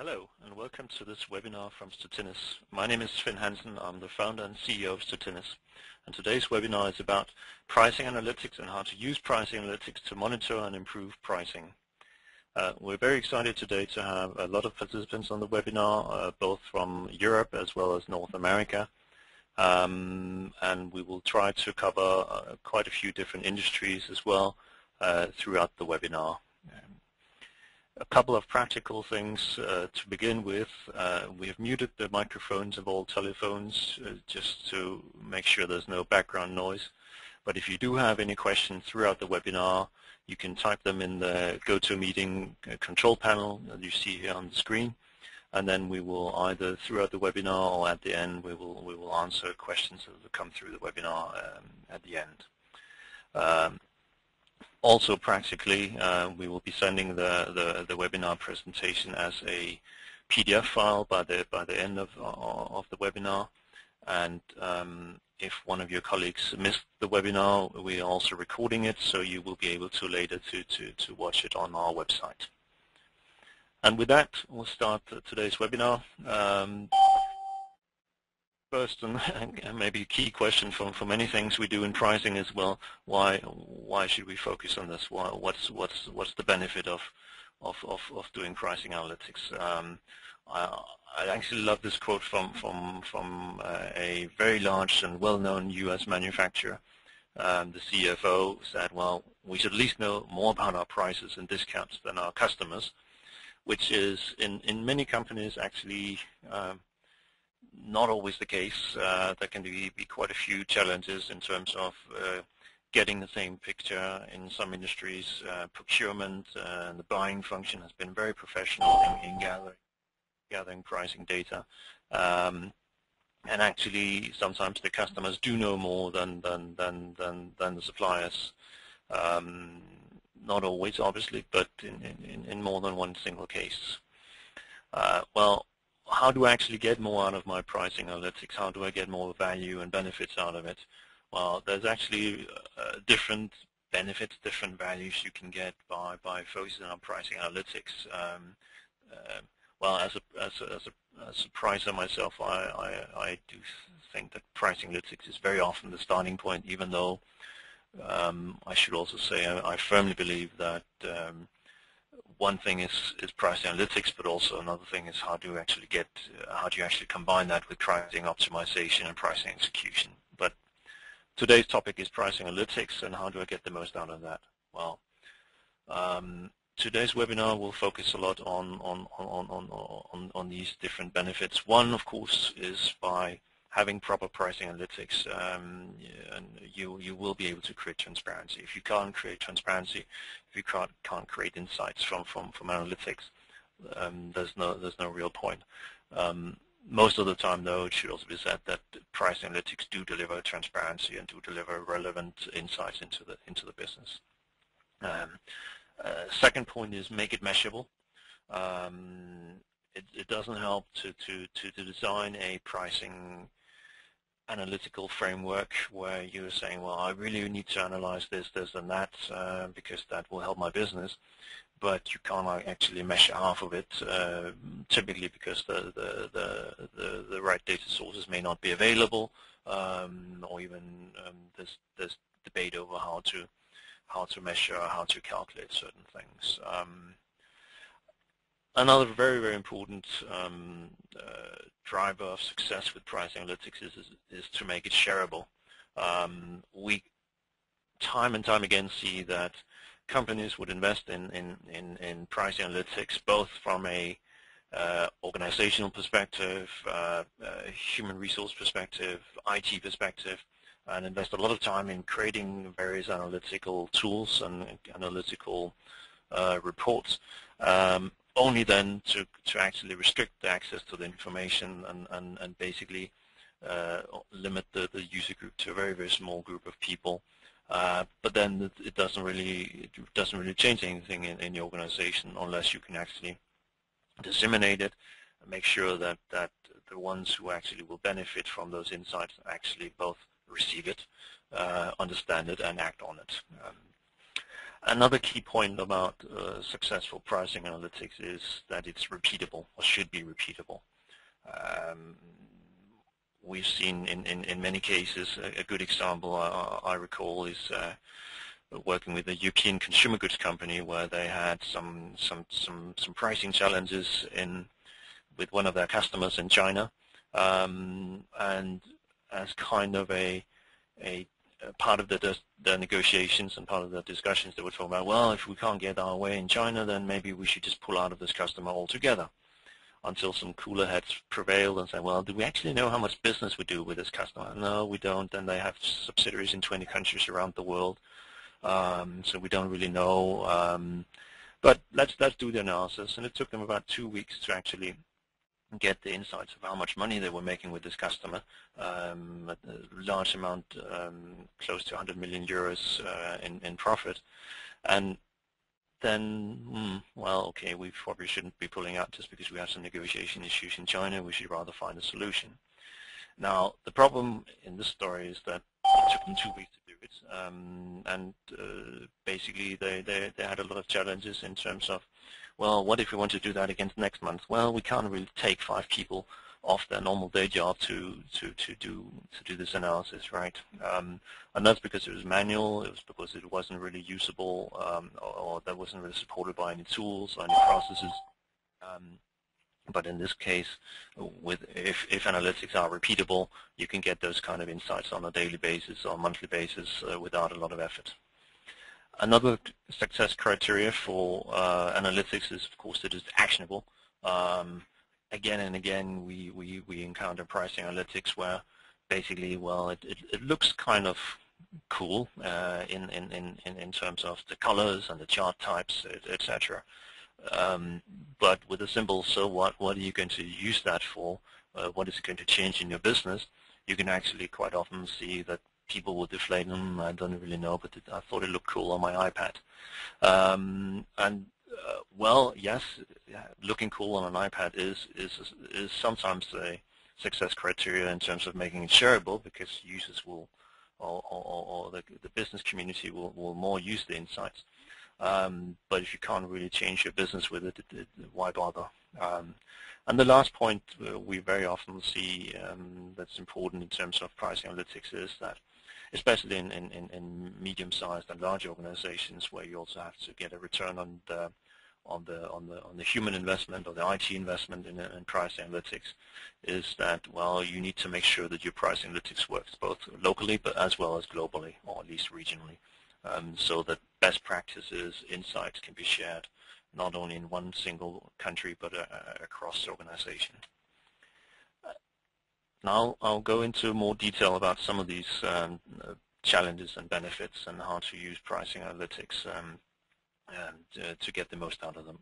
Hello and welcome to this webinar from Stratinis. My name is Finn Hansen. I'm the founder and CEO of Stratinis. And today's webinar is about pricing analytics and how to use pricing analytics to monitor and improve pricing. We're very excited today to have a lot of participants on the webinar, both from Europe as well as North America. And we will try to cover quite a few different industries as well throughout the webinar. A couple of practical things to begin with. We have muted the microphones of all telephones just to make sure there's no background noise. But if you do have any questions throughout the webinar, you can type them in the GoToMeeting control panel that you see here on the screen. And then we will either throughout the webinar or at the end, we will answer questions that will come through the webinar at the end. Also practically, we will be sending the webinar presentation as a PDF file by the end of the webinar. And if one of your colleagues missed the webinar, we are also recording it, so you will be able to later to watch it on our website. And with that, we'll start today's webinar. First, and maybe a key question for many things we do in pricing is, well, why should we focus on this? What's the benefit of doing pricing analytics? I actually love this quote from a very large and well-known U.S. manufacturer. The CFO said, well, we should at least know more about our prices and discounts than our customers, which is in many companies actually not always the case. There can be quite a few challenges in terms of getting the same picture. In some industries, procurement and the buying function has been very professional in gathering pricing data. And actually, sometimes the customers do know more than the suppliers. Not always, obviously, but in more than one single case. Well, how do I actually get more out of my pricing analytics? How do I get more value and benefits out of it? Well, there's actually different benefits, different values you can get by focusing on pricing analytics. Well, as a pricer myself, I do think that pricing analytics is very often the starting point, even though I should also say I firmly believe that one thing is pricing analytics, but also another thing is how do you actually combine that with pricing optimization and pricing execution. But today's topic is pricing analytics, and how do I get the most out of that? Well, today's webinar will focus a lot on these different benefits. One, of course, is by having proper pricing analytics, and you will be able to create transparency. If you can't create transparency, if you can't create insights from analytics, there's no real point. Most of the time, though, it should also be said that pricing analytics do deliver transparency and do deliver relevant insights into the business. Second point is make it measurable. It doesn't help to design a pricing analytical framework where you're saying, well, I really need to analyze this, and that, because that will help my business, but you can't actually measure half of it, typically because the right data sources may not be available, or even there's debate over how to measure, how to calculate certain things. Another very, very important driver of success with pricing analytics is to make it shareable. We time and time again see that companies would invest in pricing analytics both from a organizational perspective, human resource perspective, IT perspective, and invest a lot of time in creating various analytical tools and analytical reports. Only then to actually restrict the access to the information and basically limit the user group to a very, very small group of people. But then it doesn't really change anything in the organization unless you can actually disseminate it and make sure that the ones who actually will benefit from those insights actually both receive it, understand it, and act on it. Another key point about successful pricing analytics is that it's repeatable, or should be repeatable. We've seen in many cases, a good example I recall is working with a European consumer goods company where they had some pricing challenges with one of their customers in China, and as kind of a part of the negotiations and part of the discussions, they were talking about, well, if we can't get our way in China, then maybe we should just pull out of this customer altogether, until some cooler heads prevailed and said, well, do we actually know how much business we do with this customer? No, we don't, and they have subsidiaries in 20 countries around the world, so we don't really know. But let's do the analysis, and it took them about 2 weeks to actually get the insights of how much money they were making with this customer, a large amount, close to 100 million euros in profit. And then, well, okay, we probably shouldn't be pulling out just because we have some negotiation issues in China. We should rather find a solution. Now, the problem in this story is that it took them 2 weeks to do it, and basically they had a lot of challenges in terms of, well, what if we want to do that again next month? Well, we can't really take 5 people off their normal day job to do this analysis, right? And that's because it was manual. It was because it wasn't really usable, or that wasn't really supported by any tools or any processes. But in this case, if analytics are repeatable, you can get those kind of insights on a daily basis or monthly basis without a lot of effort. Another success criteria for analytics is, of course, that it's actionable. Again and again, we encounter pricing analytics where basically, well, it looks kind of cool in terms of the colors and the chart types, etc. But with a simple "so what are you going to use that for? What is it going to change in your business?" you can actually quite often see that people will deflate them. I don't really know, but I thought it looked cool on my iPad. Well, yes, looking cool on an iPad is sometimes a success criteria in terms of making it shareable, because users will, or the business community will more use the insights. But if you can't really change your business with it, why bother? And the last point we very often see that's important in terms of pricing analytics is that, especially in medium-sized and large organizations where you also have to get a return on the human investment or the IT investment in price analytics, is that, well, you need to make sure that your price analytics works both locally but as well as globally, or at least regionally, so that best practices, insights can be shared not only in one single country but across the organization. Now I'll go into more detail about some of these challenges and benefits and how to use pricing analytics to get the most out of them.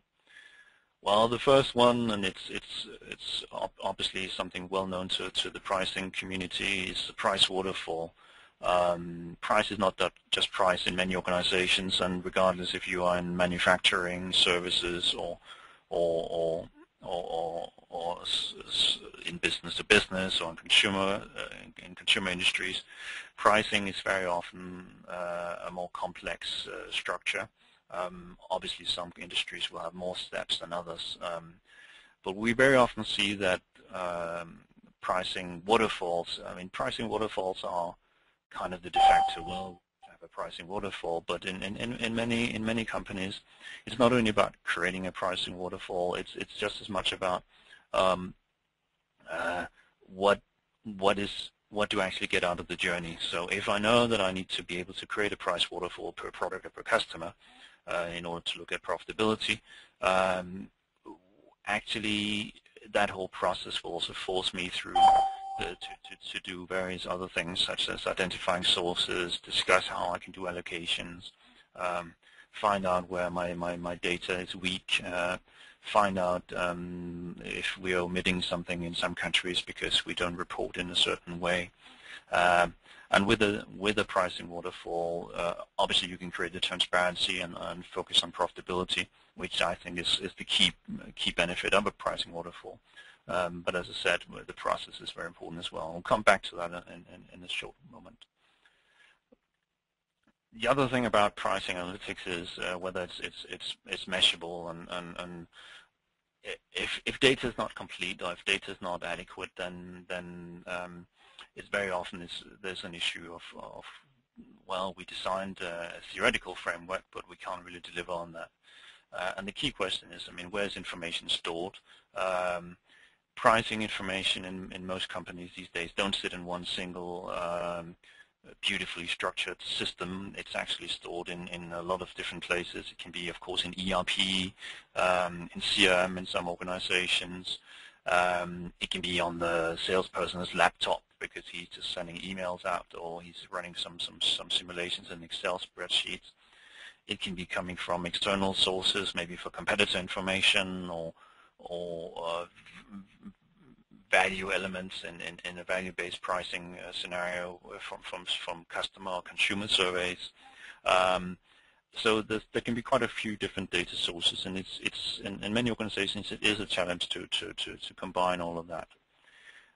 Well, the first one, and it's obviously something well known to the pricing community, is the price waterfall. Price is not just price in many organizations, and regardless if you are in manufacturing, services, or in business to business, or in consumer industries, pricing is very often a more complex structure. Obviously, some industries will have more steps than others, but we very often see that pricing waterfalls. I mean, pricing waterfalls are kind of the de facto. Well, have a pricing waterfall, but in many companies, it's not only about creating a pricing waterfall. It's just as much about what do I actually get out of the journey. So if I know that I need to be able to create a price waterfall per product or per customer in order to look at profitability, actually that whole process will also force me through to do various other things, such as identifying sources, discuss how I can do allocations, find out where my data is weak, find out if we are omitting something in some countries because we don't report in a certain way. And with a pricing waterfall, obviously you can create the transparency and focus on profitability, which I think is the key benefit of a pricing waterfall. But as I said, the process is very important as well. I'll come back to that in a short moment. The other thing about pricing analytics is whether it's measurable, and if data is not complete or if data is not adequate, then it's very often there's an issue of well, we designed a theoretical framework, but we can't really deliver on that. And the key question is, I mean, where's information stored? Pricing information in most companies these days don't sit in one single beautifully structured system. It's actually stored in a lot of different places. It can be, of course, in ERP, in CRM in some organizations. It can be on the salesperson's laptop because he's just sending emails out, or he's running some simulations in Excel spreadsheets. It can be coming from external sources, maybe for competitor information or value elements in a value-based pricing scenario from customer or consumer surveys. So there can be quite a few different data sources, and it's in many organizations it is a challenge to combine all of that.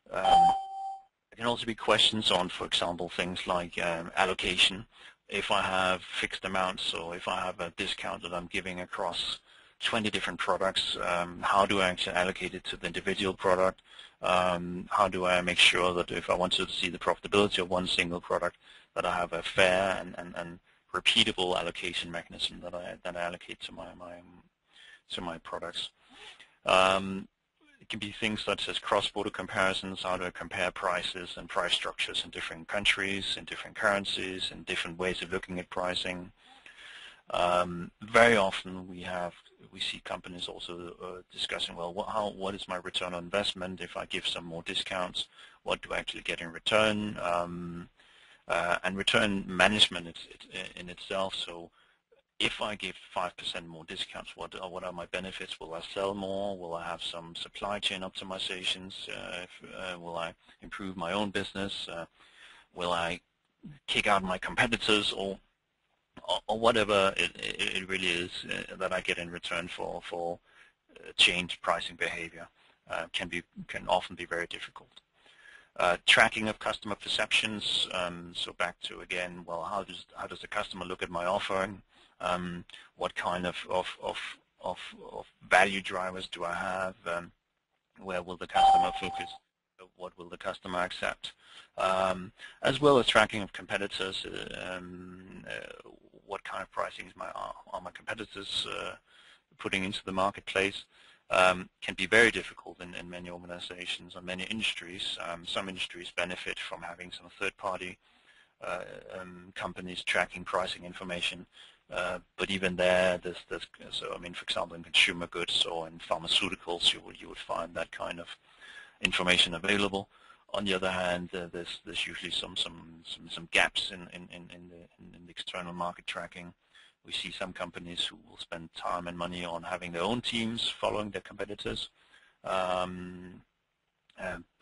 There can also be questions on, for example, things like allocation. If I have fixed amounts, or if I have a discount that I'm giving across 20 different products, how do I actually allocate it to the individual product? How do I make sure that if I want to see the profitability of one single product, that I have a fair and repeatable allocation mechanism that I allocate to my products? It can be things such as cross-border comparisons. How do I compare prices and price structures in different countries, in different currencies, and different ways of looking at pricing? Very often we see companies also discussing, well, what is my return on investment if I give some more discounts? What do I actually get in return? And return management in itself. So if I give 5% more discounts, what are my benefits? Will I sell more? Will I have some supply chain optimizations? Will I improve my own business? Will I kick out my competitors, or whatever it really is that I get in return for changed pricing behavior? Can often be very difficult. Tracking of customer perceptions. So back to, again, well, how does the customer look at my offering? What kind of value drivers do I have? Where will the customer focus? What will the customer accept? As well as tracking of competitors. What kind of pricing are my competitors putting into the marketplace? Can be very difficult in many organizations or many industries. Some industries benefit from having some third-party companies tracking pricing information, but even there, so I mean, for example, in consumer goods or in pharmaceuticals, you would find that kind of information available. On the other hand, there's usually some gaps in the external market tracking. We see some companies who will spend time and money on having their own teams following their competitors, but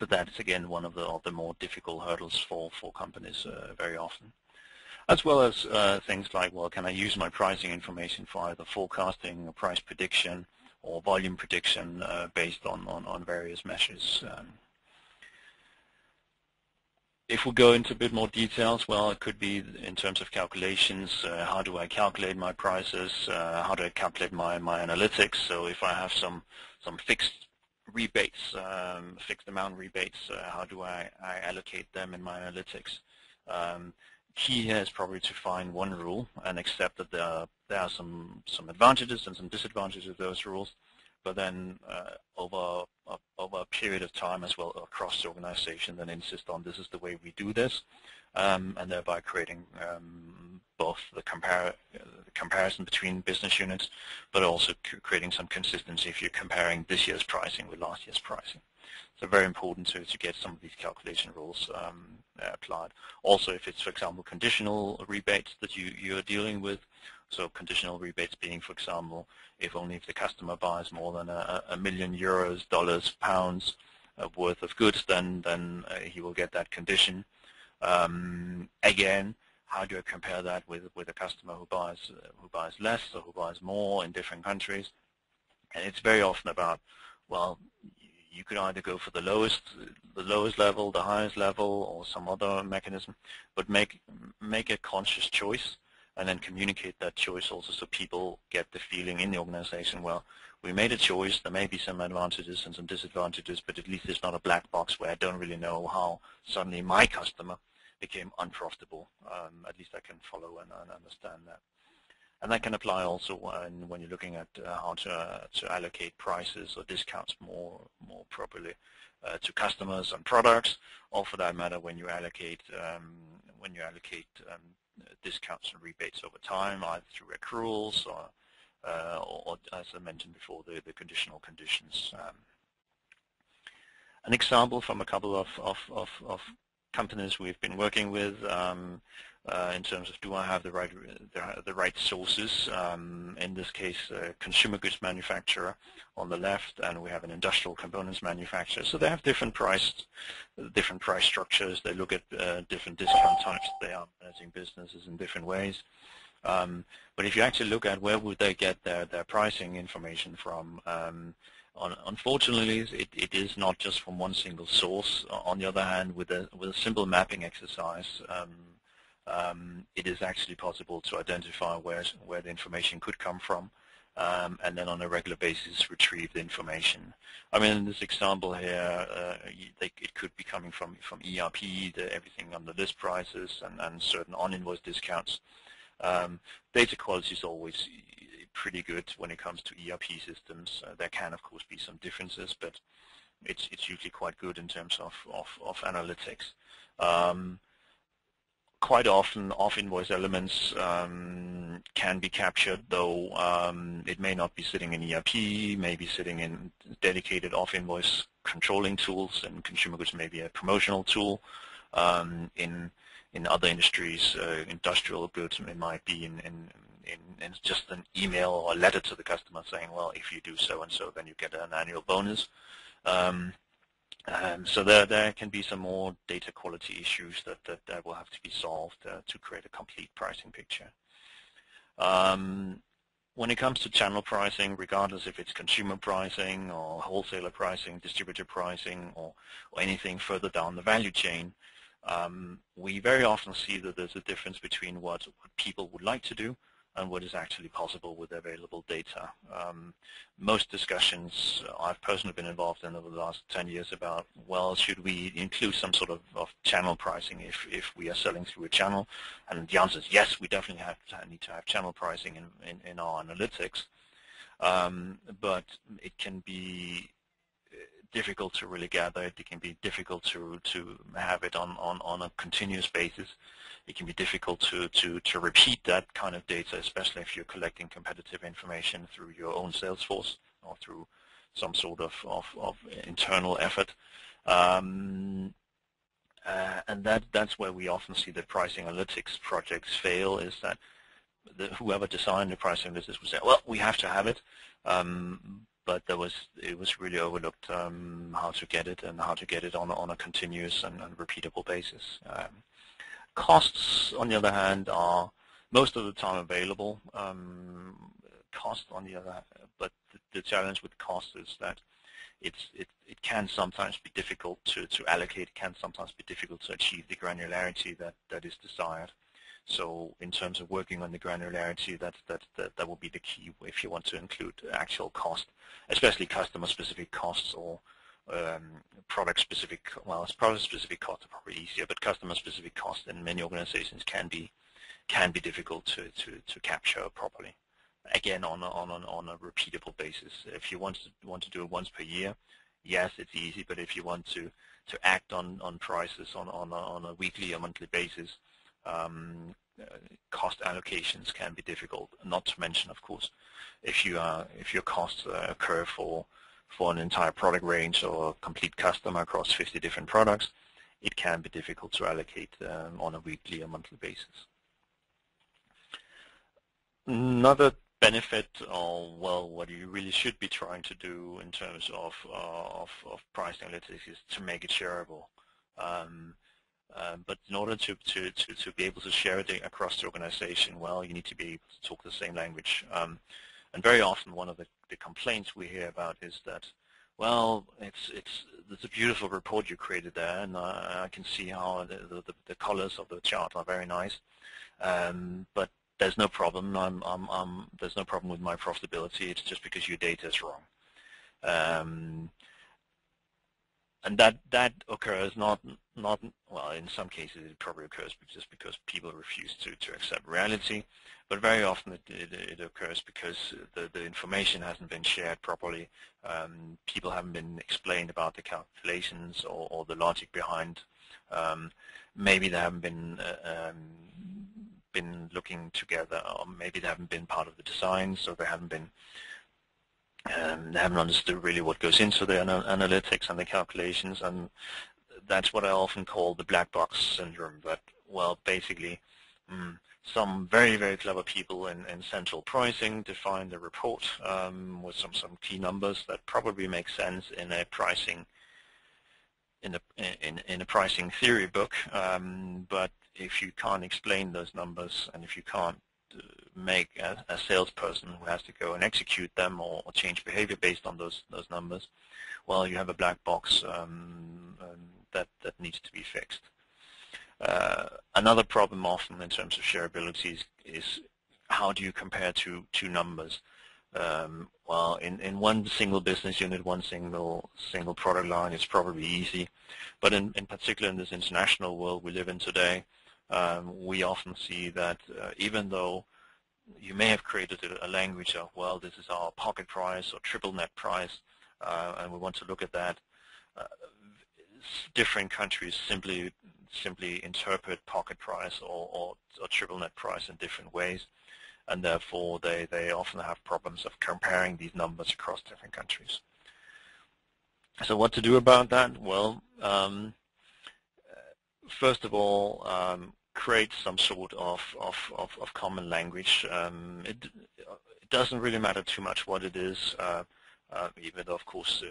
that's again one of the more difficult hurdles for companies very often. As well as things like, well, can I use my pricing information for either forecasting or price prediction or volume prediction based on various measures? If we go into a bit more details, well, it could be in terms of calculations. How do I calculate my prices? How do I calculate my analytics? So if I have some fixed rebates, fixed amount rebates, how do I allocate them in my analytics? Key here is probably to find one rule and accept that there are some advantages and some disadvantages of those rules, but then over a period of time as well across the organization, then insist on this is the way we do this, and thereby creating both the comparison between business units, but also creating some consistency if you're comparing this year's pricing with last year's pricing. So very important to get some of these calculation rules applied. Also, if it's, for example, conditional rebates that you're dealing with, so conditional rebates being, for example, if the customer buys more than €1 million, dollars, pounds worth of goods, then he will get that condition. Again, how do I compare that with a customer who buys less or who buys more in different countries? And it's very often about, well, you could either go for the lowest level, the highest level, or some other mechanism, but make a conscious choice and then communicate that choice also so people get the feeling in the organization, well, we made a choice, there may be some advantages and some disadvantages, but at least it's not a black box where I don't really know how suddenly my customer became unprofitable. At least I can follow and understand that. And that can apply also when you're looking at how to allocate prices or discounts more properly to customers and products, or for that matter, when you allocate discounts and rebates over time, either through accruals or as I mentioned before, the conditional conditions. An example from a couple of companies we've been working with in terms of do I have the right sources. In this case, a consumer goods manufacturer on the left, and we have an industrial components manufacturer. So they have different price structures. They look at different discount types. They are managing businesses in different ways. But if you actually look at where would they get their pricing information from, unfortunately, it is not just from one single source. On the other hand, with a simple mapping exercise, it is actually possible to identify where the information could come from, and then on a regular basis retrieve the information. I mean, in this example here, it could be coming from ERP, everything on the list prices and certain on-invoice discounts. Data quality is always pretty good when it comes to ERP systems. There can, of course, be some differences, but it's usually quite good in terms of analytics. Quite often, off-invoice elements can be captured, though it may not be sitting in ERP, may be sitting in dedicated off-invoice controlling tools, and consumer goods may be a promotional tool. In other industries, industrial goods, it might be in just an email or a letter to the customer saying, well, if you do so and so, then you get an annual bonus. So there can be some more data quality issues that will have to be solved to create a complete pricing picture. When it comes to channel pricing, regardless if it's consumer pricing or wholesaler pricing, distributor pricing, or anything further down the value chain, we very often see that there's a difference between what people would like to do and what is actually possible with available data. Most discussions I've personally been involved in over the last 10 years about, well, should we include some sort of channel pricing if we are selling through a channel? And the answer is yes, we definitely need to have channel pricing in our analytics. But it can be difficult to really gather it. It can be difficult to have it on a continuous basis. It can be difficult to repeat that kind of data, especially if you're collecting competitive information through your own sales force or through some sort of internal effort. And that's where we often see the pricing analytics projects fail, is that whoever designed the pricing analytics would say, well, we have to have it. But it was really overlooked how to get it and how to get it on a continuous and repeatable basis. Costs, on the other hand, are most of the time available. Cost, on the other hand, but the challenge with cost is that it can sometimes be difficult to allocate. It can sometimes be difficult to achieve the granularity that is desired. So in terms of working on the granularity, that will be the key if you want to include actual cost, especially customer-specific costs or product-specific. Well, product-specific costs are probably easier, but customer-specific costs in many organizations can be difficult to capture properly. Again, on a repeatable basis. If you want to do it once per year, yes, it's easy. But if you want to act on prices on a weekly or monthly basis, cost allocations can be difficult. Not to mention, of course, if your costs occur for an entire product range or a complete customer across 50 different products, it can be difficult to allocate on a weekly or monthly basis. Another benefit, or well, what you really should be trying to do in terms of price analytics is to make it shareable. But in order to be able to share it across the organization, well, you need to be able to talk the same language. And very often, one of the complaints we hear about is that, well, there's a beautiful report you created there, and I can see how the colors of the chart are very nice, but there's no problem. There's no problem with my profitability. It's just because your data is wrong. And that occurs not well, in some cases it probably occurs just because people refuse to accept reality, but very often it occurs because the information hasn't been shared properly. People haven't been explained about the calculations or the logic behind. Maybe they haven't been looking together, or maybe they haven't been part of the design, so they haven't understood really what goes into the analytics and the calculations, and that's what I often call the black box syndrome. That, well, basically some very, very clever people in central pricing define the report with some key numbers that probably make sense in a pricing theory book, but if you can't explain those numbers, and if you can't make a salesperson who has to go and execute them or change behavior based on those numbers, well, you have a black box that needs to be fixed. Another problem often in terms of shareability is how do you compare two numbers? Well, in one single business unit, one single product line, it's probably easy, but in particular in this international world we live in today, we often see that even though you may have created a language of, well, this is our pocket price or triple net price, and we want to look at that, different countries simply interpret pocket price or triple net price in different ways, and therefore they often have problems of comparing these numbers across different countries. So what to do about that? Well, first of all, create some sort of common language. It doesn't really matter too much what it is, even though of course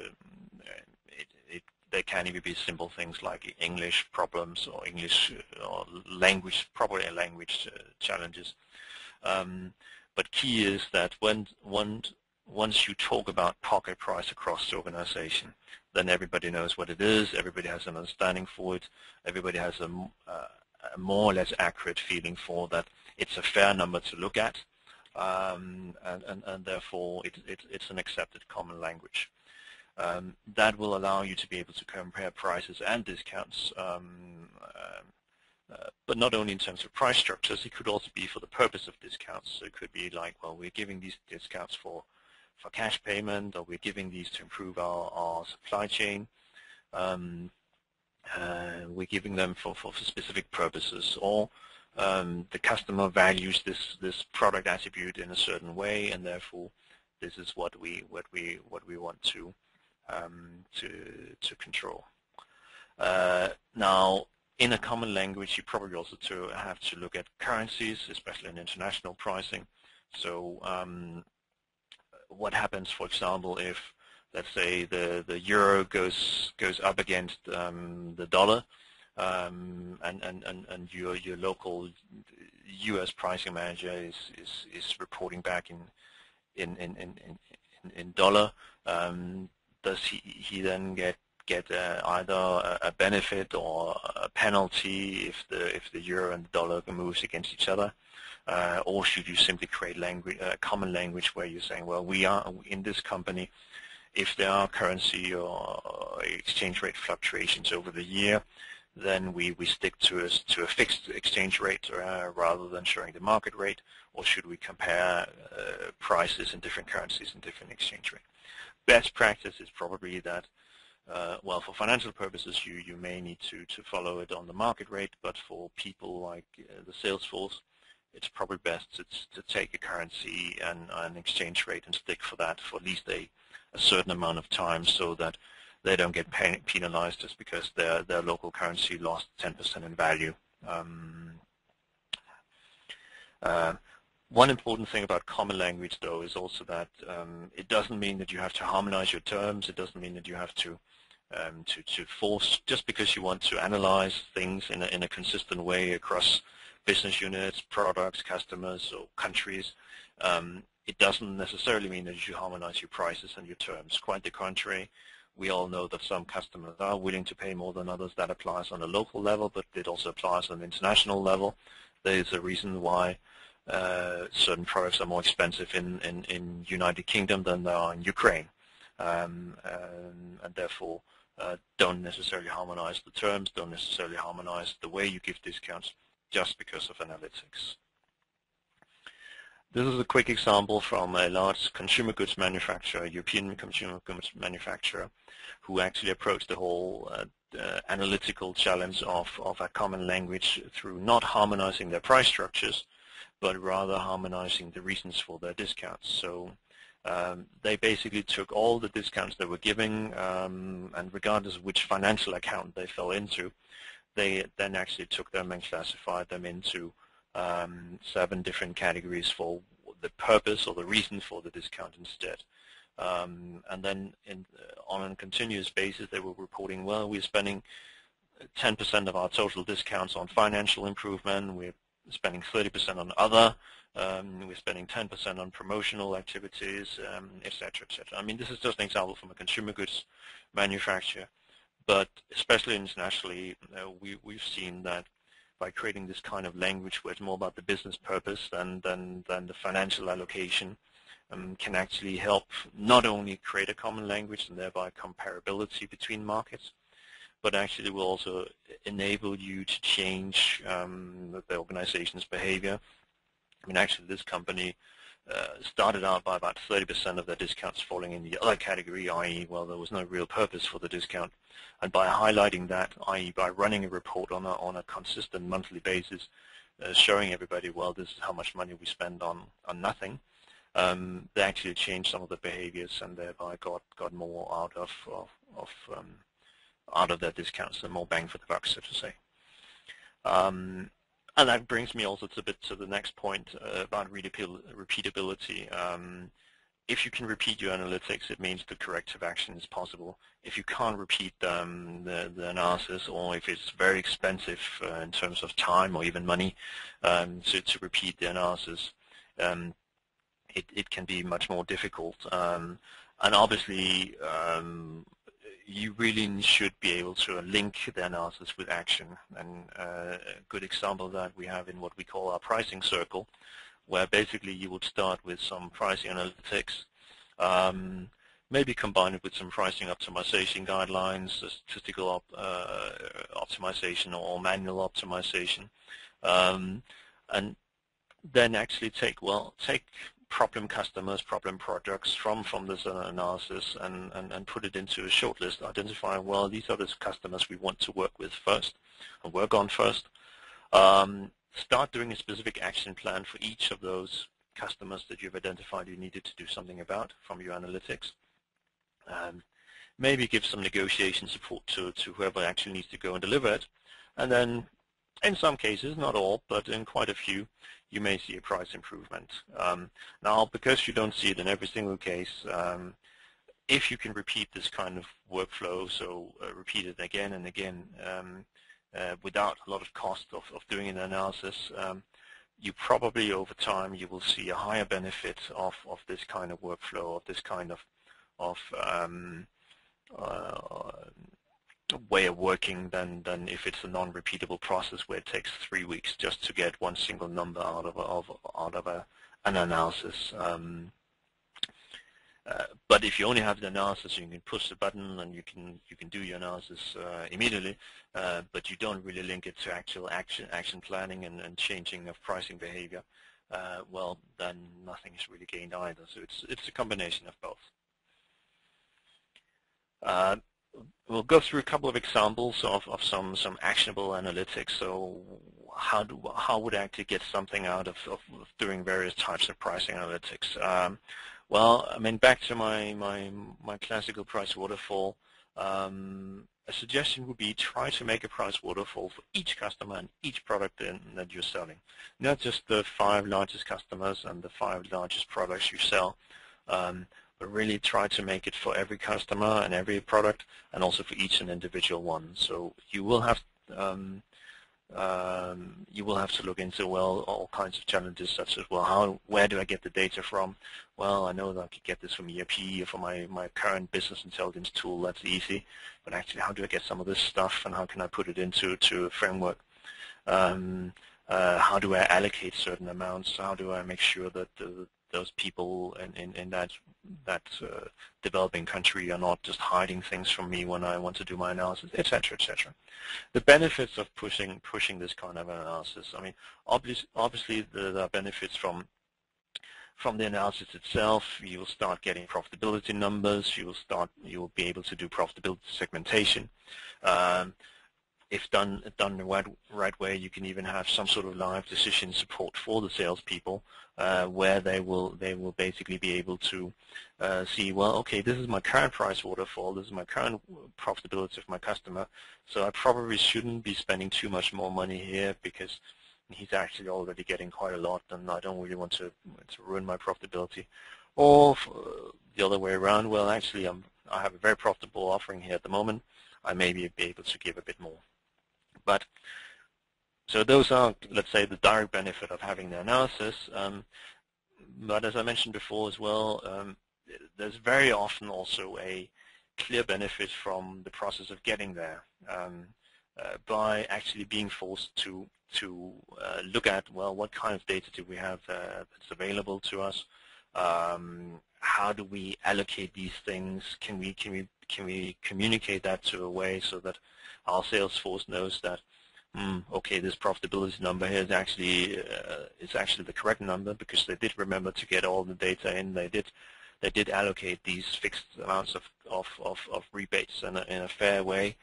they can even be simple things like English problems or English or language, probably language challenges. But key is that once you talk about pocket price across the organization, then everybody knows what it is, everybody has an understanding for it, everybody has a more or less accurate feeling for that it's a fair number to look at, and therefore it's an accepted common language. That will allow you to be able to compare prices and discounts, but not only in terms of price structures, it could also be for the purpose of discounts. So it could be like, well, we're giving these discounts for cash payment, or we're giving these to improve our supply chain. We're giving them for specific purposes, or the customer values this product attribute in a certain way, and therefore this is what we want to control. Now, in a common language, you probably also have to look at currencies, especially in international pricing. So what happens, for example, if, let's say, the euro goes up against the dollar, and your local U.S. pricing manager is reporting back in dollar? Does he then get either a benefit or a penalty if the euro and the dollar moves against each other? Or should you simply create a common language where you're saying, well, we are in this company, if there are currency or exchange rate fluctuations over the year, then we stick to a fixed exchange rate rather than showing the market rate? Or should we compare prices in different currencies and different exchange rate? Best practice is probably that, well, for financial purposes, you may need to follow it on the market rate, but for people like the sales force, it's probably best to take a currency and an exchange rate and stick for that for at least a certain amount of time, so that they don't get penalized just because their local currency lost 10% in value. One important thing about common language, though, is also that it doesn't mean that you have to harmonize your terms. It doesn't mean that you have to force, just because you want to analyze things in a consistent way across business units, products, customers, or countries. It doesn't necessarily mean that you should harmonize your prices and your terms. Quite the contrary. We all know that some customers are willing to pay more than others. That applies on a local level, but it also applies on an international level. There is a reason why certain products are more expensive in United Kingdom than they are in Ukraine, and therefore don't necessarily harmonize the terms, don't necessarily harmonize the way you give discounts just because of analytics. This is a quick example from a large consumer goods manufacturer, European consumer goods manufacturer, who actually approached the whole analytical challenge of a common language through not harmonizing their price structures, but rather harmonizing the reasons for their discounts. So they basically took all the discounts they were giving, and regardless of which financial account they fell into, they then actually took them and classified them into 7 different categories for the purpose or the reason for the discount instead. And then on a continuous basis, they were reporting, well, we're spending 10% of our total discounts on financial improvement, we're spending 30% on other, we're spending 10% on promotional activities, etc., etc. I mean, this is just an example from a consumer goods manufacturer, but especially internationally, we've seen that by creating this kind of language where it's more about the business purpose than the financial allocation, can actually help not only create a common language and thereby comparability between markets, but actually will also enable you to change the organization's behavior. I mean, actually, this company started out by about 30% of their discounts falling in the other category, i.e., well, there was no real purpose for the discount. And by highlighting that, i.e., by running a report on a consistent monthly basis, showing everybody, well, this is how much money we spend on nothing, they actually changed some of the behaviors and thereby got more out of their discounts and more bang for the buck, so to say. And that brings me also to the next point about repeatability. If you can repeat your analytics, it means the corrective action is possible. If you can't repeat the analysis, or if it's very expensive in terms of time or even money to repeat the analysis, it can be much more difficult. And obviously, you really should be able to link the analysis with action. And a good example of that we have in what we call our pricing circle, where basically you would start with some pricing analytics, maybe combine it with some pricing optimization guidelines, statistical optimization or manual optimization, and then actually take problem customers, problem projects from this analysis and put it into a shortlist, identifying, well, these are the customers we want to work with first and work on first. Start doing a specific action plan for each of those customers that you've identified you needed to do something about from your analytics. Maybe give some negotiation support to whoever actually needs to go and deliver it. And then in some cases, not all, but in quite a few, you may see a price improvement. Now, because you don't see it in every single case, if you can repeat this kind of workflow, so repeat it again and again without a lot of cost of doing an analysis, you probably over time you will see a higher benefit of this kind of workflow, of this kind of way of working than if it's a non-repeatable process where it takes 3 weeks just to get one single number out of an analysis. But if you only have the analysis, you can push the button and you can do your analysis immediately, but you don't really link it to actual action planning and changing of pricing behavior, well, then nothing is really gained either. So it's a combination of both. We'll go through a couple of examples of some actionable analytics. So how would I actually get something out of doing various types of pricing analytics? Well, I mean, back to my classical price waterfall, a suggestion would be try to make a price waterfall for each customer and each product that you're selling. Not just the 5 largest customers and the 5 largest products you sell, but really try to make it for every customer and every product, and also for each and individual one. So you will have to look into, well, all kinds of challenges such as, well, where do I get the data from? Well, I know that I could get this from ERP or from my current business intelligence tool. That's easy. But actually, how do I get some of this stuff, and how can I put it into a framework? And How do I allocate certain amounts? How do I make sure that those people in that developing country are not just hiding things from me when I want to do my analysis, etc., etc. The benefits of pushing this kind of analysis. I mean, obviously there are benefits from the analysis itself. You will start getting profitability numbers. You will be able to do profitability segmentation. If done the right way, you can even have some sort of live decision support for the salespeople, where they will basically be able to see, well, okay, this is my current price waterfall, this is my current profitability of my customer, so I probably shouldn't be spending too much more money here because he's actually already getting quite a lot, and I don't really want to ruin my profitability. Or the other way around, well, actually, I have a very profitable offering here at the moment. I may be able to give a bit more. But so those are, let's say, the direct benefit of having the analysis. But as I mentioned before as well, there's very often also a clear benefit from the process of getting there, by actually being forced to look at, well, what kind of data do we have that's available to us? How do we allocate these things? Can we communicate that to a way so that our sales force knows that, okay, this profitability number here is actually the correct number because they did remember to get all the data in. They did allocate these fixed amounts of rebates in a fair way.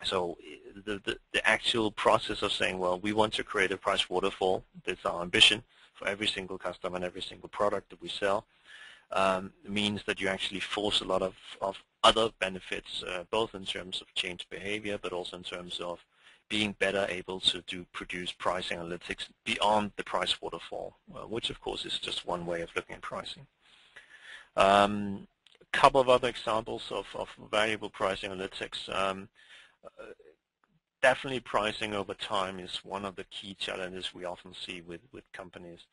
So the actual process of saying, well, we want to create a price waterfall, that's our ambition for every single customer and every single product that we sell, means that you actually force a lot of other benefits, both in terms of change behavior, but also in terms of being better able to produce price analytics beyond the price waterfall, which of course is just one way of looking at pricing. A couple of other examples of valuable price analytics. Definitely pricing over time is one of the key challenges we often see with companies.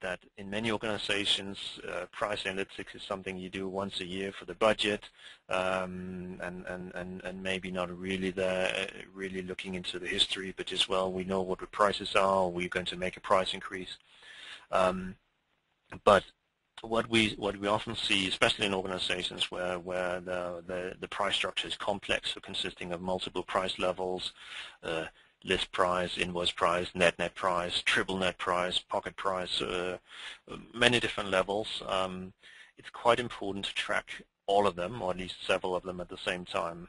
That in many organizations, price analytics is something you do once a year for the budget, and maybe not really really looking into the history, but just, well, we know what the prices are, we're going to make a price increase. But what we often see, especially in organizations where the price structure is complex, so consisting of multiple price levels, list price, invoice price, net price, triple net price, pocket price, many different levels. It's quite important to track all of them, or at least several of them at the same time,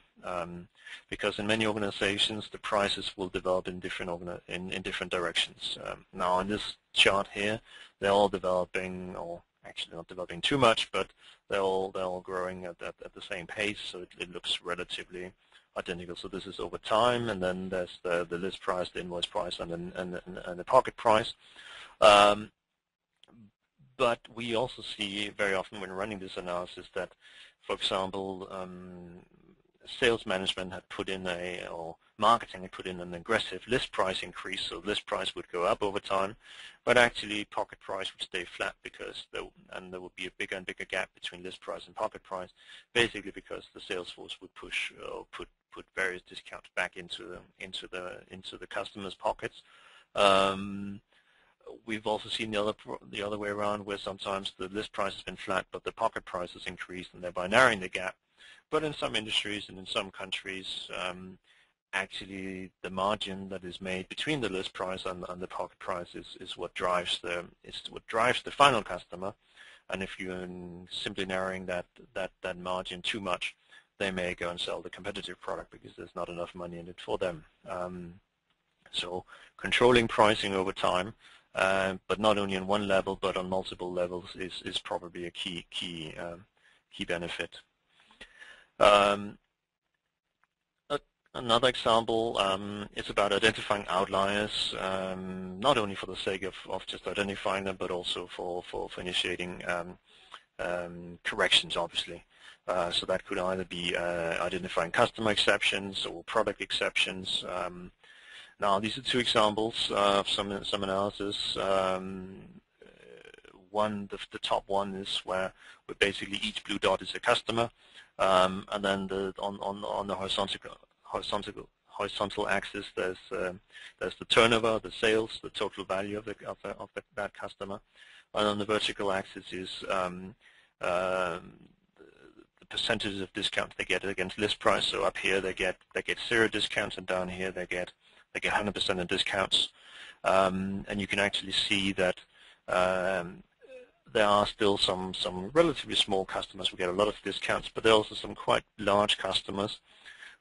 because in many organizations the prices will develop in different directions. Now in this chart here, they're all developing, or actually not developing too much, but they're all growing at the same pace, so it looks relatively identical. So this is over time, and then there's the list price, the invoice price, and the pocket price. But we also see very often when running this analysis that, for example, sales management had put in or marketing had put in an aggressive list price increase, so list price would go up over time, but actually pocket price would stay flat because there would be a bigger and bigger gap between list price and pocket price, basically because the sales force would push or put various discounts back into the customers' pockets. We've also seen the other way around, where sometimes the list price has been flat, but the pocket price has increased, and thereby narrowing the gap. But in some industries and in some countries, actually the margin that is made between the list price and the pocket price is what drives the final customer. And if you're simply narrowing that margin too much, they may go and sell the competitive product because there's not enough money in it for them. So controlling pricing over time, but not only on one level but on multiple levels, is probably a key benefit. Another example is about identifying outliers, not only for the sake of just identifying them, but also for initiating corrections, obviously. So that could either be identifying customer exceptions or product exceptions. Now, these are two examples of some analysis. The top one is where basically each blue dot is a customer, and then on the horizontal axis, there's the turnover, the sales, the total value of that customer, and on the vertical axis is the percentages of discounts they get against list price. So up here they get 0 discounts, and down here they get 100% of discounts. And you can actually see that there are still some relatively small customers who get a lot of discounts, but there are also some quite large customers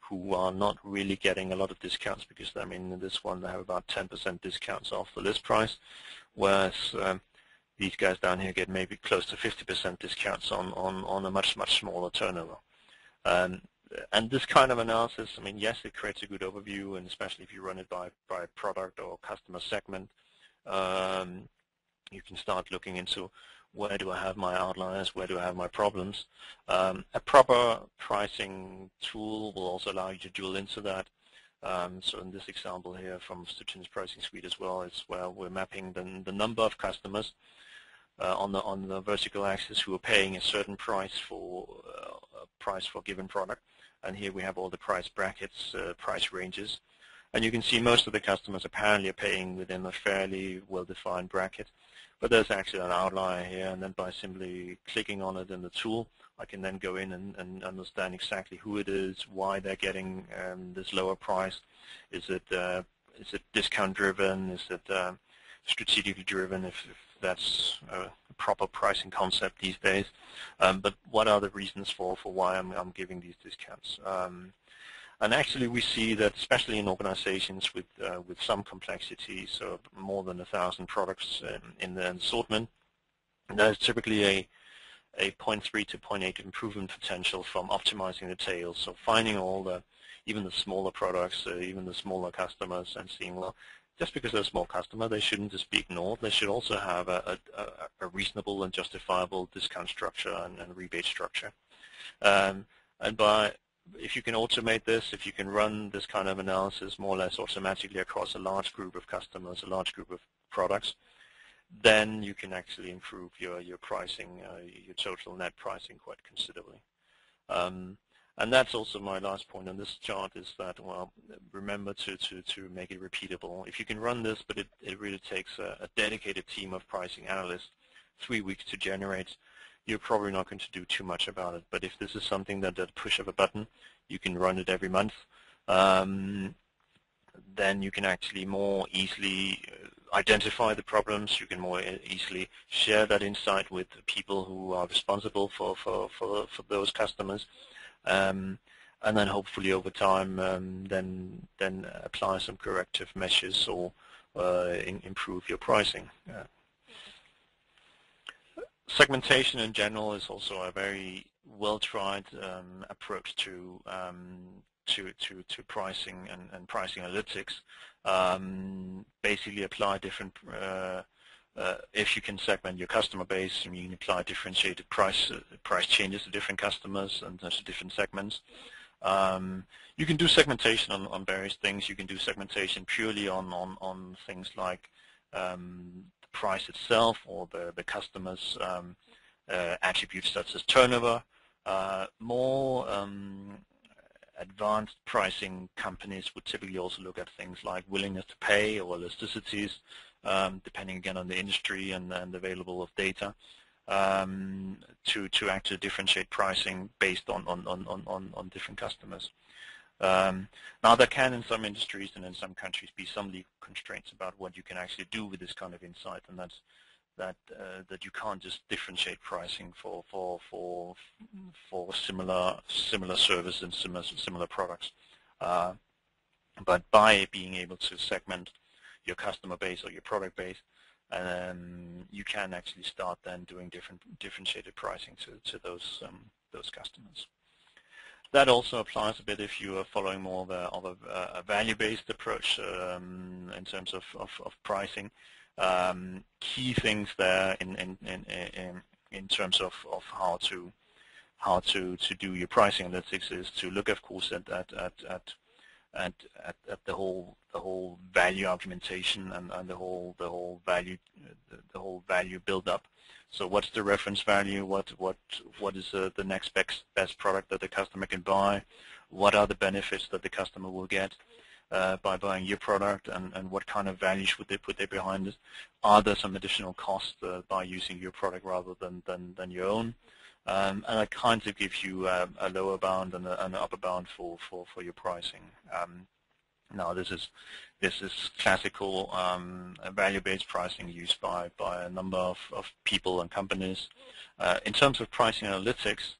who are not really getting a lot of discounts, because I mean in this one they have about 10% discounts off the list price, whereas these guys down here get maybe close to 50% discounts on a much smaller turnover. And this kind of analysis, I mean, yes, it creates a good overview, and especially if you run it by product or customer segment, you can start looking into where do I have my outliers, where do I have my problems. A proper pricing tool will also allow you to drill into that. So in this example here from Stratinis Pricing Suite as well, is where we're mapping the number of customers on the vertical axis who are paying a certain price for a given product, and here we have all the price brackets, price ranges, and you can see most of the customers apparently are paying within a fairly well-defined bracket. But there's actually an outlier here, and then by simply clicking on it in the tool, I can then go in and understand exactly who it is, why they're getting this lower price. Is it discount driven? Is it strategically driven? If that's a proper pricing concept these days. But what are the reasons for why I'm giving these discounts? And actually we see that especially in organizations with some complexity, so more than 1,000 products in the assortment, there's typically a 0.3 to 0.8 improvement potential from optimizing the tails. So finding even the smaller products, even the smaller customers, and seeing, well, just because they're a small customer, they shouldn't just be ignored. They should also have a reasonable and justifiable discount structure and rebate structure. And if you can automate this, if you can run this kind of analysis more or less automatically across a large group of customers, a large group of products, then you can actually improve your pricing, your total net pricing quite considerably. And that's also my last point on this chart, is that, well, remember to make it repeatable. If you can run this, but it really takes a dedicated team of pricing analysts 3 weeks to generate, you're probably not going to do too much about it. But if this is something that at push of a button, you can run it every month, then you can actually more easily identify the problems. You can more easily share that insight with people who are responsible for those customers, and then hopefully over time then apply some corrective measures or improve your pricing. Segmentation in general is also a very well-tried approach to pricing and pricing analytics. Basically apply different, if you can segment your customer base, and you can apply differentiated price changes to different customers and to different segments. You can do segmentation on various things. You can do segmentation purely on things like price itself, or the customer's attributes such as turnover. More advanced pricing companies would typically also look at things like willingness to pay or elasticities, depending again on the industry and available of data, to actually differentiate pricing based on different customers. Now there can, in some industries and in some countries, be some legal constraints about what you can actually do with this kind of insight, and that's that you can't just differentiate pricing for similar service and similar products. But by being able to segment your customer base or your product base, you can actually start then doing differentiated pricing to those customers. That also applies a bit if you are following more of a value-based approach in terms of pricing. Key things there in terms of how to do your pricing analytics is to look, of course, at at the whole value argumentation and the whole value build up. So what's the reference value? What is the next best product that the customer can buy? What are the benefits that the customer will get by buying your product, and what kind of values would they put there behind it? Are there some additional costs by using your product rather than your own? And it kind of gives you a lower bound and an upper bound for your pricing. Now this is classical value-based pricing used by a number of people and companies. In terms of pricing analytics,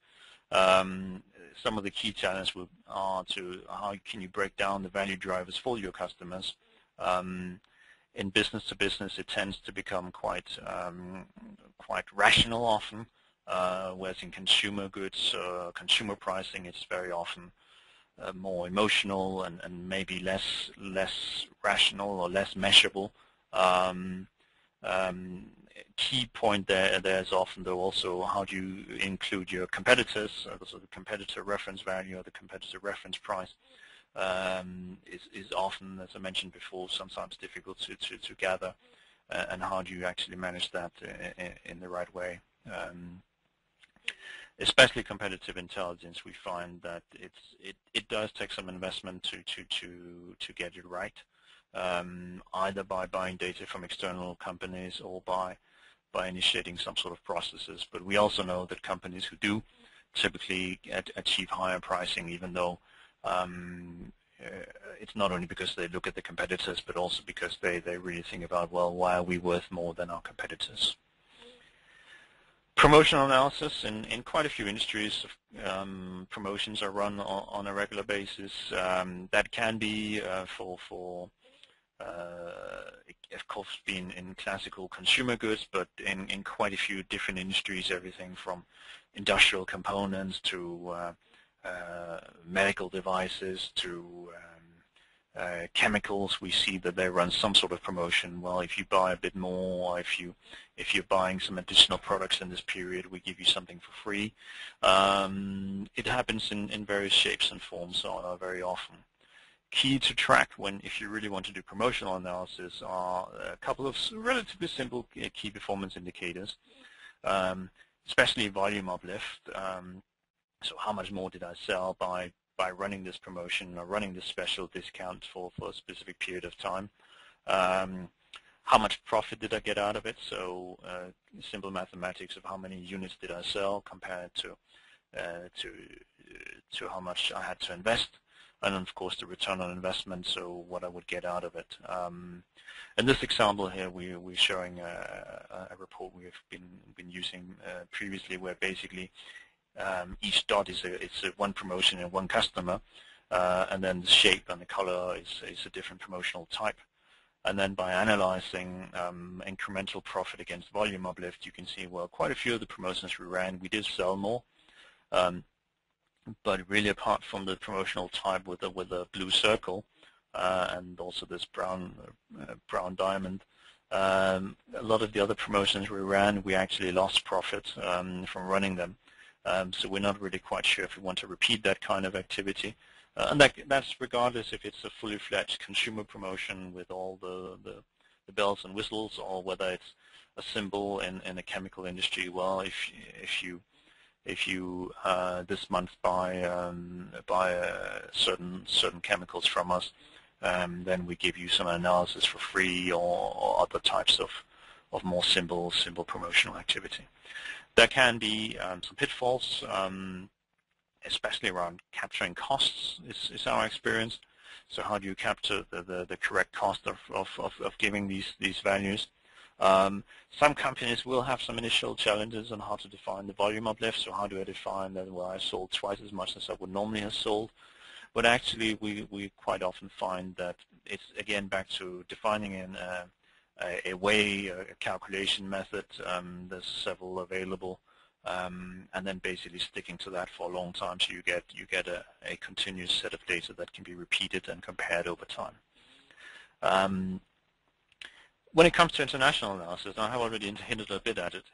some of the key challenges are to how can you break down the value drivers for your customers. In business to business, it tends to become quite rational often, whereas in consumer goods, consumer pricing, it's very often more emotional and maybe less rational or less measurable. Key point there's often though also how do you include your competitors, so the competitor reference value or the competitor reference price is often, as I mentioned before, sometimes difficult to gather, and how do you actually manage that in the right way. Especially competitive intelligence, we find that it does take some investment to get it right, either by buying data from external companies or by initiating some sort of processes. But we also know that companies who do typically achieve higher pricing, even though it's not only because they look at the competitors, but also because they really think about, well, why are we worth more than our competitors? Promotional analysis in quite a few industries. Promotions are run on a regular basis. That can be of course, being in classical consumer goods, but in quite a few different industries, everything from industrial components to medical devices to chemicals. We see that they run some sort of promotion. Well, if you buy a bit more, or if you're buying some additional products in this period, we give you something for free. It happens in various shapes and forms very often. Key to track if you really want to do promotional analysis are a couple of relatively simple key performance indicators, especially volume uplift. So how much more did I sell by running this promotion or running this special discount for a specific period of time? How much profit did I get out of it? So simple mathematics of how many units did I sell compared to how much I had to invest. And of course the return on investment, so what I would get out of it. In this example here, we're showing a report we've been using previously, where basically each dot is one promotion and one customer, and then the shape and the color is a different promotional type. And then by analyzing incremental profit against volume uplift, you can see, well, quite a few of the promotions we ran, we did sell more. But really, apart from the promotional type with a blue circle and also this brown diamond, a lot of the other promotions we ran, we actually lost profit from running them. So we're not really quite sure if we want to repeat that kind of activity. And that's regardless if it's a fully fledged consumer promotion with all the bells and whistles, or whether it's a symbol in a chemical industry. Well, if you this month buy certain chemicals from us, then we give you some analysis for free, or other types of more simple promotional activity. There can be some pitfalls, especially around capturing costs is our experience. So how do you capture the correct cost of giving these values? Some companies will have some initial challenges on how to define the volume uplift. So how do I define that, well, I sold twice as much as I would normally have sold? But actually we quite often find that it's again back to defining in a way, a calculation method. There's several available, and then basically sticking to that for a long time, so you get a continuous set of data that can be repeated and compared over time. When it comes to international analysis, I have already hinted a bit at it.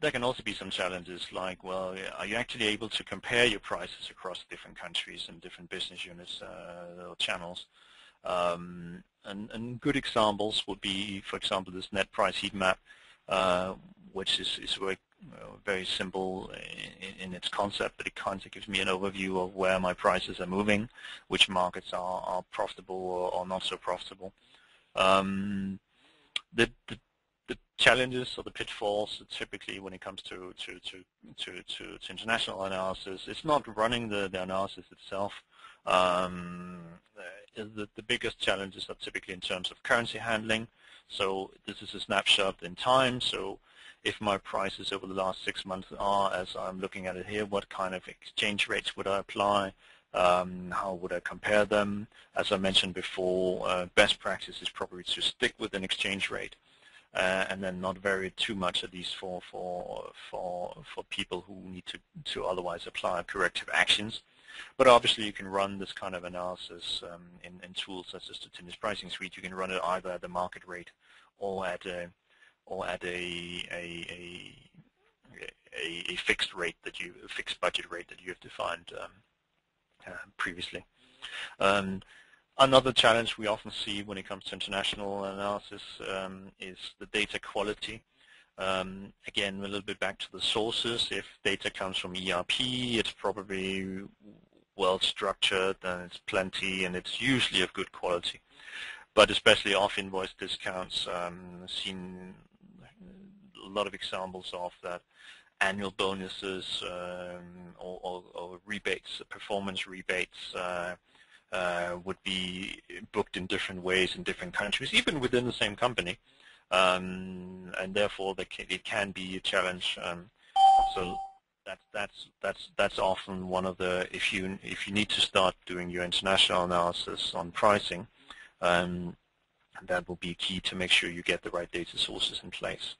There can also be some challenges like, well, are you actually able to compare your prices across different countries and different business units or channels? And good examples would be, for example, this net price heat map, which is very simple in its concept, but it kind of gives me an overview of where my prices are moving, which markets are profitable or not so profitable. The challenges or the pitfalls typically when it comes to international analysis, it's not running the analysis itself. The biggest challenges are typically in terms of currency handling. So this is a snapshot in time. So if my prices over the last 6 months are, as I'm looking at it here, what kind of exchange rates would I apply? How would I compare them? As I mentioned before, best practice is probably to stick with an exchange rate and then not vary too much, at least for people who need to otherwise apply corrective actions. But obviously you can run this kind of analysis in tools such as the Stratinis pricing suite. You can run it either at the market rate or at a fixed rate a fixed budget rate that you have defined previously. Another challenge we often see when it comes to international analysis is the data quality. Again, a little bit back to the sources. If data comes from ERP, it's probably well structured and it's plenty and it's usually of good quality. But especially off-invoice discounts, seen a lot of examples of that. Annual bonuses or rebates, performance rebates would be booked in different ways in different countries, even within the same company, and therefore it can be a challenge. So that's often one of the, if you need to start doing your international analysis on pricing, that will be key to make sure you get the right data sources in place.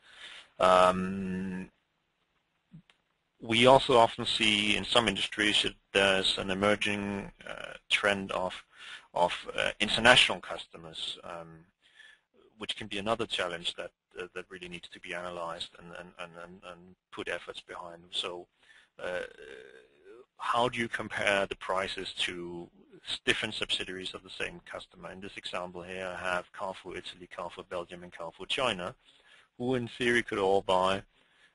We also often see in some industries that there's an emerging trend of international customers, which can be another challenge that really needs to be analyzed and put efforts behind. So how do you compare the prices to different subsidiaries of the same customer? In this example here, I have Carrefour Italy, Carrefour Belgium, and Carrefour China, who in theory could all buy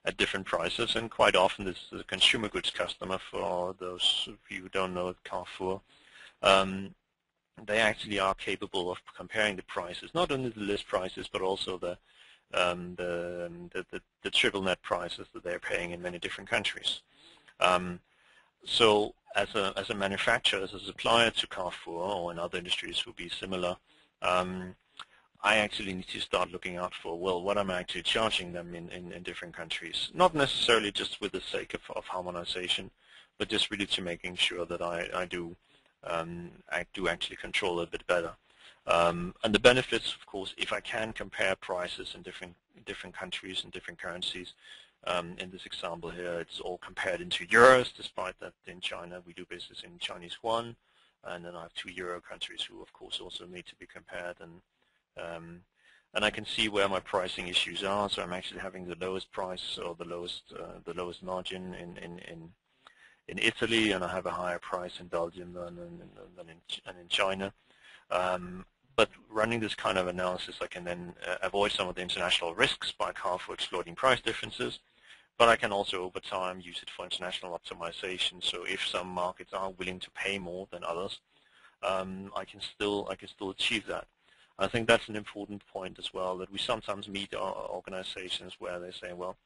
at different prices, and quite often this is a consumer goods customer. For those of you who don't know Carrefour, they actually are capable of comparing the prices, not only the list prices, but also the triple net prices that they're paying in many different countries. So as a manufacturer, as a supplier to Carrefour, or in other industries will be similar, I actually need to start looking out for, well, what am I actually charging them in different countries? Not necessarily just with the sake of harmonization, but just really to making sure that I do actually control it a bit better. And the benefits, of course, if I can compare prices in different countries and different currencies. In this example here, it's all compared into euros, despite that in China we do business in Chinese yuan, and then I have 2 euro countries who, of course, also need to be compared. And I can see where my pricing issues are. So I'm actually having the lowest price or the lowest margin in Italy, and I have a higher price in Belgium than in China. But running this kind of analysis, I can then avoid some of the international risks by Carrefour exploiting price differences. But I can also, over time, use it for international optimization. So if some markets are willing to pay more than others, I can still achieve that. I think that's an important point as well, that we sometimes meet organizations where they say, well,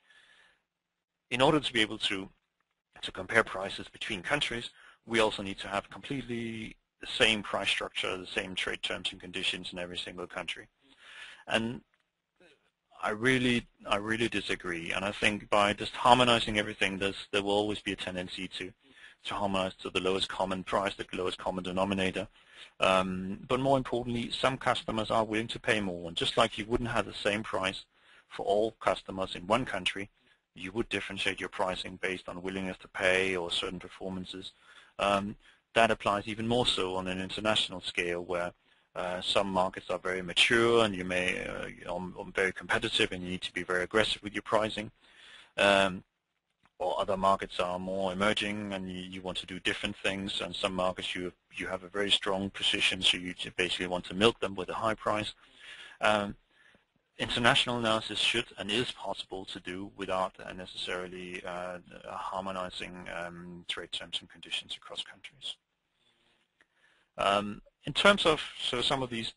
in order to be able to compare prices between countries, we also need to have completely the same price structure, the same trade terms and conditions in every single country. And I really disagree. And I think by just harmonizing everything, there will always be a tendency to harmonize to the lowest common price, the lowest common denominator. But more importantly, some customers are willing to pay more. And just like you wouldn't have the same price for all customers in one country, you would differentiate your pricing based on willingness to pay or certain performances. That applies even more so on an international scale, where some markets are very mature and you may very competitive and you need to be very aggressive with your pricing. or other markets are more emerging and you want to do different things, and some markets you have a very strong position, so you basically want to milk them with a high price. International analysis should and is possible to do without necessarily harmonizing trade terms and conditions across countries. In terms of some of these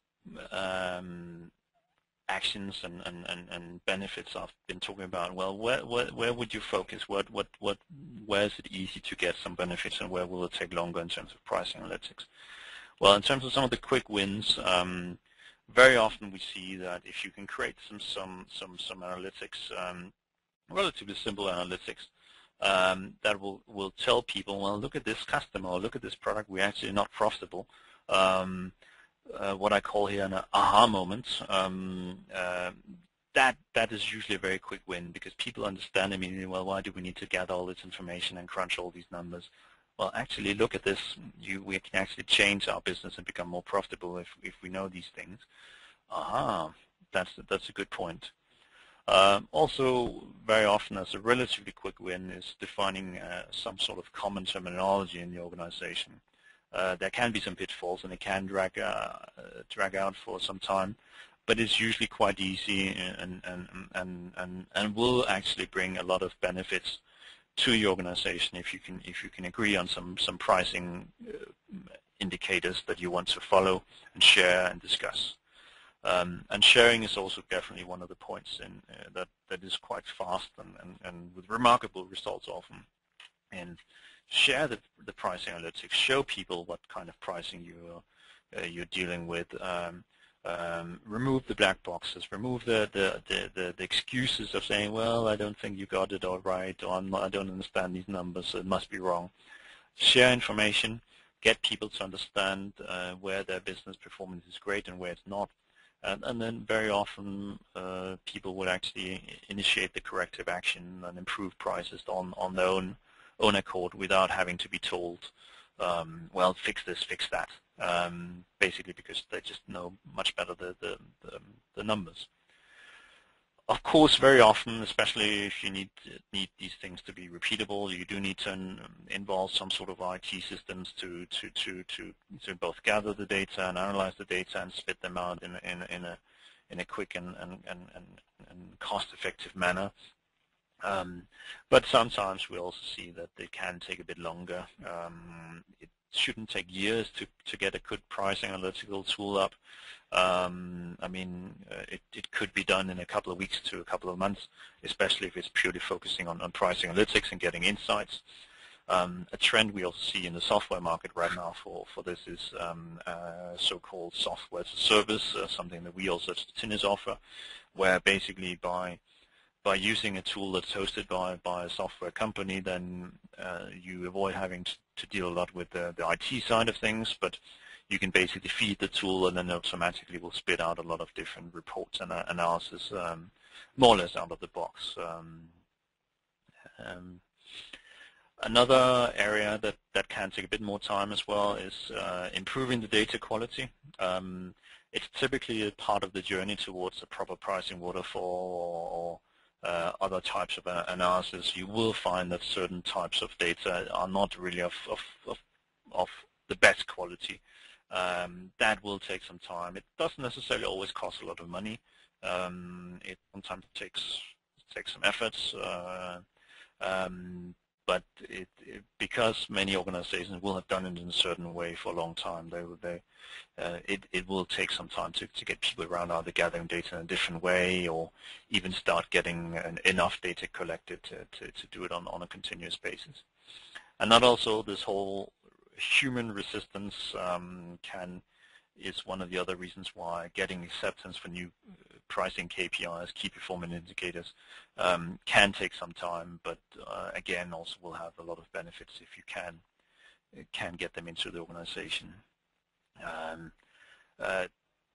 actions and benefits I've been talking about, well, where would you focus? Where is it easy to get some benefits, and where will it take longer in terms of pricing analytics? Well, in terms of some of the quick wins, very often we see that if you can create some analytics, relatively simple analytics, that will tell people, well, look at this customer, or look at this product, we're actually not profitable. What I call here an aha moment, that is usually a very quick win, because people understand immediately, well, why do we need to gather all this information and crunch all these numbers? Well, actually, look at this. We can actually change our business and become more profitable if we know these things. Aha, that's a good point. Also, very often, as a relatively quick win, is defining some sort of common terminology in the organization. There can be some pitfalls, and it can drag out for some time, but it's usually quite easy and will actually bring a lot of benefits to your organization if you can agree on some pricing indicators that you want to follow and share and discuss. And sharing is also definitely one of the points in that is quite fast and with remarkable results often. And share the pricing analytics, show people what kind of pricing you're dealing with. Remove the black boxes, remove the excuses of saying, well, I don't think you got it all right, or I don't understand these numbers, so it must be wrong. Share information, get people to understand where their business performance is great and where it's not, and then very often people will actually initiate the corrective action and improve prices on their own accord without having to be told, well, fix this, fix that. Basically because they just know much better the numbers. Of course, very often, especially if you need these things to be repeatable, you do need to involve some sort of IT systems to both gather the data and analyze the data and spit them out in a quick and cost-effective manner. But sometimes we also see that they can take a bit longer. It shouldn't take years to get a good pricing analytical tool up. I mean, it could be done in a couple of weeks to a couple of months, especially if it's purely focusing on pricing analytics and getting insights. A trend we also see in the software market right now for this is so-called software as a service, something that we also at Stratinis offer, where basically by using a tool that's hosted by a software company, then you avoid having to deal a lot with the IT side of things, but you can basically feed the tool and then automatically will spit out a lot of different reports and analysis more or less out of the box. Another area that can take a bit more time as well is improving the data quality. It's typically a part of the journey towards a proper pricing waterfall or other types of analysis. You will find that certain types of data are not really of the best quality. That will take some time. It doesn't necessarily always cost a lot of money. It sometimes takes some efforts, but because many organizations will have done it in a certain way for a long time, it will take some time to get people around either gathering data in a different way or even start getting enough data collected to do it on a continuous basis. And that also, this whole human resistance is one of the other reasons why getting acceptance for new pricing KPIs, key performance indicators, can take some time, but again also will have a lot of benefits if you can get them into the organization.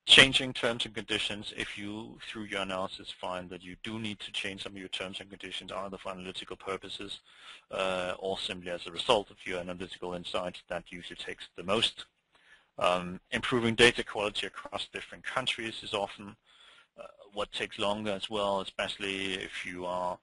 Changing terms and conditions, if you through your analysis find that you do need to change some of your terms and conditions either for analytical purposes or simply as a result of your analytical insights, that usually takes the most. Improving data quality across different countries is often what takes longer as well, especially if you are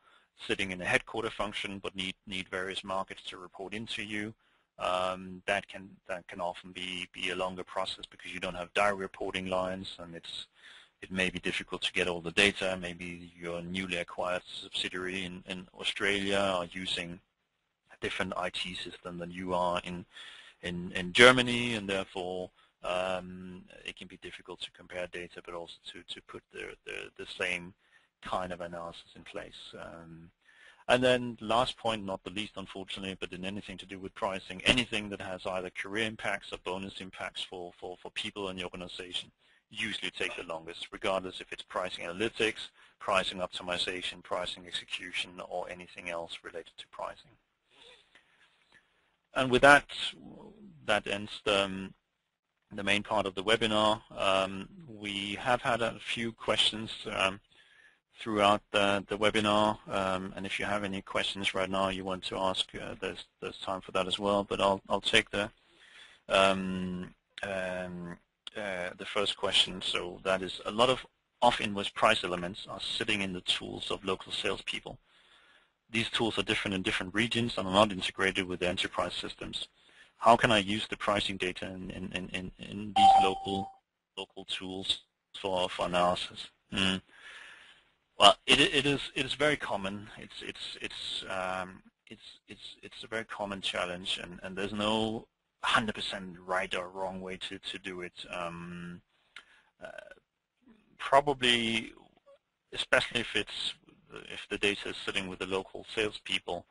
sitting in a headquarter function but need various markets to report into you. That can often be a longer process because you don't have direct reporting lines, and it may be difficult to get all the data. Maybe your newly acquired subsidiary in Australia are using a different IT system than you are in Germany, and therefore it can be difficult to compare data, but also to put the same kind of analysis in place. And then last point, not the least unfortunately, but in anything to do with pricing, anything that has either career impacts or bonus impacts for people in the organization usually take the longest, regardless if it's pricing analytics, pricing optimization, pricing execution, or anything else related to pricing. And with that ends the main part of the webinar. We have had a few questions throughout the webinar, and if you have any questions right now you want to ask, there's time for that as well. But I'll take the first question. So that is, a lot of off-invoice price elements are sitting in the tools of local salespeople. These tools are different in different regions and are not integrated with the enterprise systems. How can I use the pricing data in these local tools for analysis? Well, it is very common. It's a very common challenge, and there's no 100% right or wrong way to do it. Probably, especially if the data is sitting with the local salespeople,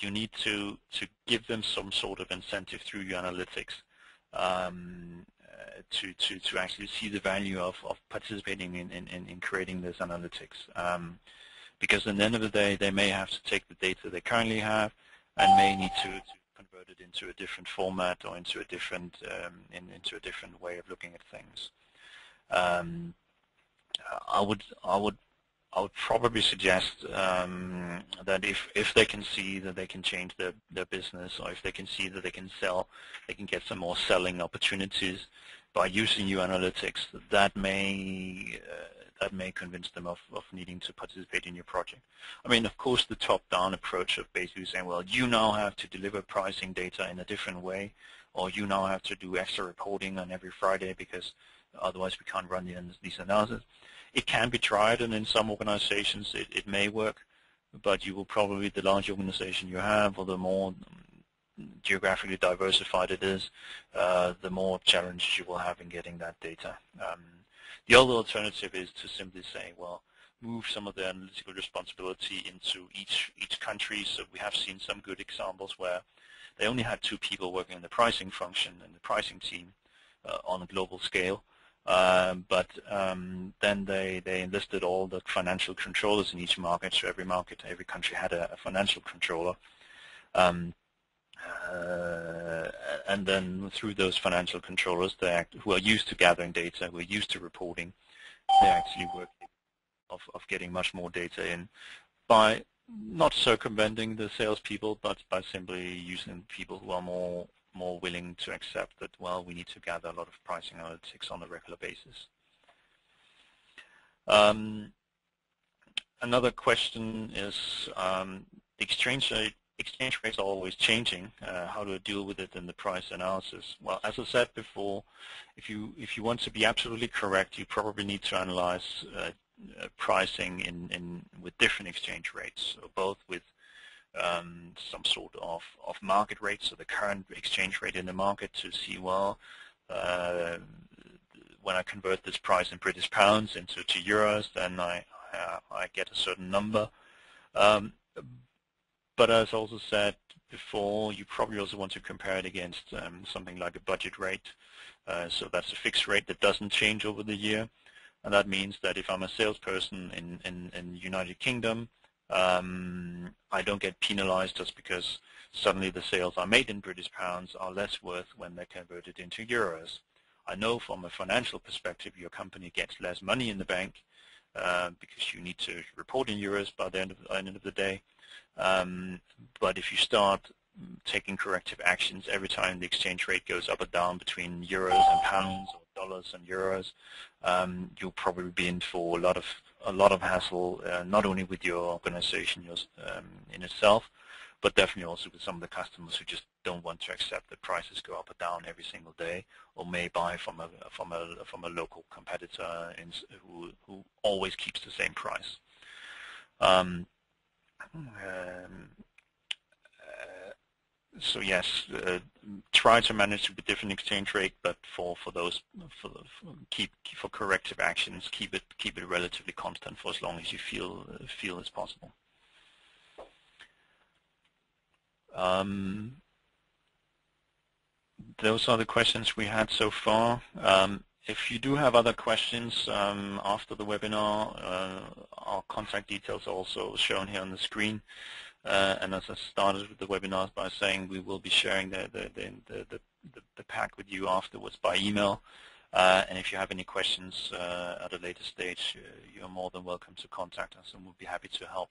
you need to give them some sort of incentive through your analytics to actually see the value of participating in creating this analytics. Because at the end of the day, they may have to take the data they currently have and may need to convert it into a different format or into a different way of looking at things. I would probably suggest that if they can see that they can change their business, or if they can see that they can sell, they can get some more selling opportunities by using your analytics, that may convince them of needing to participate in your project. I mean, of course, the top-down approach of basically saying, well, you now have to deliver pricing data in a different way, or you now have to do extra reporting on every Friday because otherwise we can't run these analyses. It can be tried, and in some organizations it may work, but you will probably, the larger organization you have, or the more geographically diversified it is, the more challenges you will have in getting that data. The other alternative is to simply say, well, move some of the analytical responsibility into each country. So we have seen some good examples where they only had 2 people working in the pricing function and the pricing team on a global scale. But then they enlisted all the financial controllers in each market. So every country had a financial controller. And then through those financial controllers, who are used to gathering data, who are used to reporting, they actually work of getting much more data in by not circumventing the salespeople, but by simply using people who are more willing to accept that, well, we need to gather a lot of pricing analytics on a regular basis. Another question is exchange rates are always changing. How do I deal with it in the price analysis? Well, as I said before, if you want to be absolutely correct, you probably need to analyze pricing with different exchange rates, so both with some sort of market rate, so the current exchange rate in the market, to see, well, when I convert this price in British pounds into euros, then I get a certain number. But as also said before, you probably also want to compare it against something like a budget rate. So that's a fixed rate that doesn't change over the year. And that means that if I'm a salesperson in the United Kingdom, I don't get penalized just because suddenly the sales I made in British pounds are less worth when they're converted into euros. I know from a financial perspective your company gets less money in the bank because you need to report in euros by the end of the day. But if you start taking corrective actions every time the exchange rate goes up or down between euros and pounds, or dollars and euros, you'll probably be in for a lot a lot of hassle, not only with your organization in itself, but definitely also with some of the customers who just don't want to accept that prices go up or down every single day, or may buy from a local competitor who always keeps the same price. So yes, try to manage with different exchange rate, but for corrective actions, keep it relatively constant for as long as you feel it's possible. Those are the questions we had so far. If you do have other questions after the webinar, our contact details are also shown here on the screen. And as I started with the webinar by saying, we will be sharing the pack with you afterwards by email. And if you have any questions at a later stage, you're more than welcome to contact us, and we'll be happy to help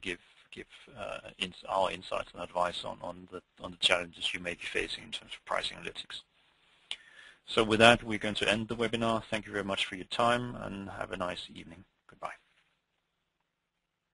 give our insights and advice on the challenges you may be facing in terms of pricing analytics. So with that, we're going to end the webinar. Thank you very much for your time, and have a nice evening.